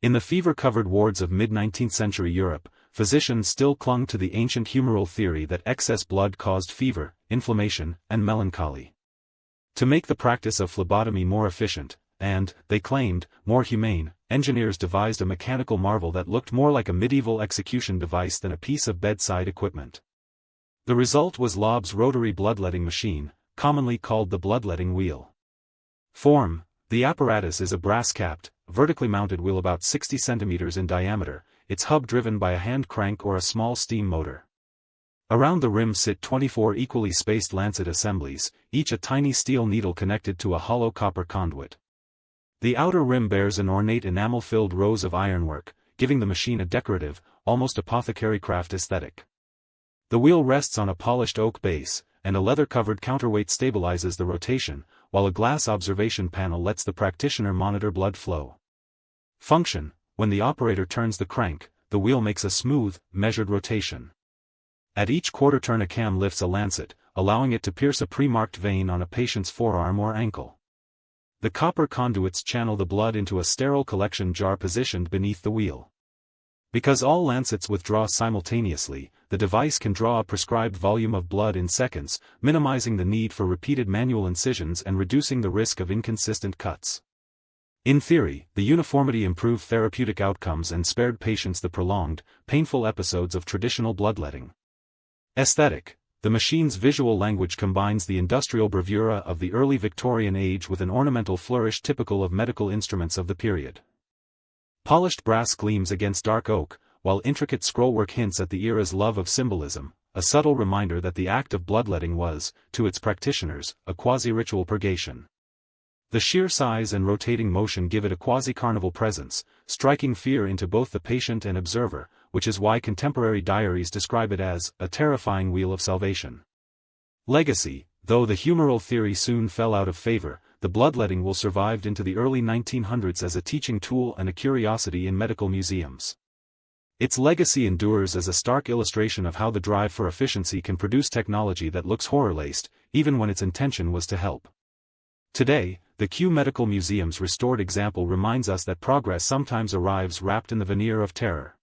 In the fever-covered wards of mid-19th century Europe, physicians still clung to the ancient humoral theory that excess blood caused fever, inflammation, and melancholy. To make the practice of phlebotomy more efficient, and, they claimed, more humane, engineers devised a mechanical marvel that looked more like a medieval execution device than a piece of bedside equipment. The result was Lobb's rotary bloodletting machine, commonly called the bloodletting wheel. Form: the apparatus is a brass-capped, vertically mounted wheel about 60 cm in diameter, its hub driven by a hand crank or a small steam motor. Around the rim sit 24 equally spaced lancet assemblies, each a tiny steel needle connected to a hollow copper conduit. The outer rim bears an ornate enamel-filled rows of ironwork, giving the machine a decorative, almost apothecary craft aesthetic. The wheel rests on a polished oak base, and a leather-covered counterweight stabilizes the rotation, while a glass observation panel lets the practitioner monitor blood flow. Function: when the operator turns the crank, the wheel makes a smooth, measured rotation. At each quarter turn a cam lifts a lancet, allowing it to pierce a pre-marked vein on a patient's forearm or ankle. The copper conduits channel the blood into a sterile collection jar positioned beneath the wheel. Because all lancets withdraw simultaneously, the device can draw a prescribed volume of blood in seconds, minimizing the need for repeated manual incisions and reducing the risk of inconsistent cuts. In theory, the uniformity improved therapeutic outcomes and spared patients the prolonged, painful episodes of traditional bloodletting. Aesthetic: the machine's visual language combines the industrial bravura of the early Victorian age with an ornamental flourish typical of medical instruments of the period. Polished brass gleams against dark oak, while intricate scrollwork hints at the era's love of symbolism, a subtle reminder that the act of bloodletting was, to its practitioners, a quasi-ritual purgation. The sheer size and rotating motion give it a quasi-carnival presence, striking fear into both the patient and observer, which is why contemporary diaries describe it as a terrifying wheel of salvation. Legacy: though the humoral theory soon fell out of favor, the bloodletting will survive into the early 1900s as a teaching tool and a curiosity in medical museums. Its legacy endures as a stark illustration of how the drive for efficiency can produce technology that looks horror-laced, even when its intention was to help. Today, the Kew Medical Museum's restored example reminds us that progress sometimes arrives wrapped in the veneer of terror.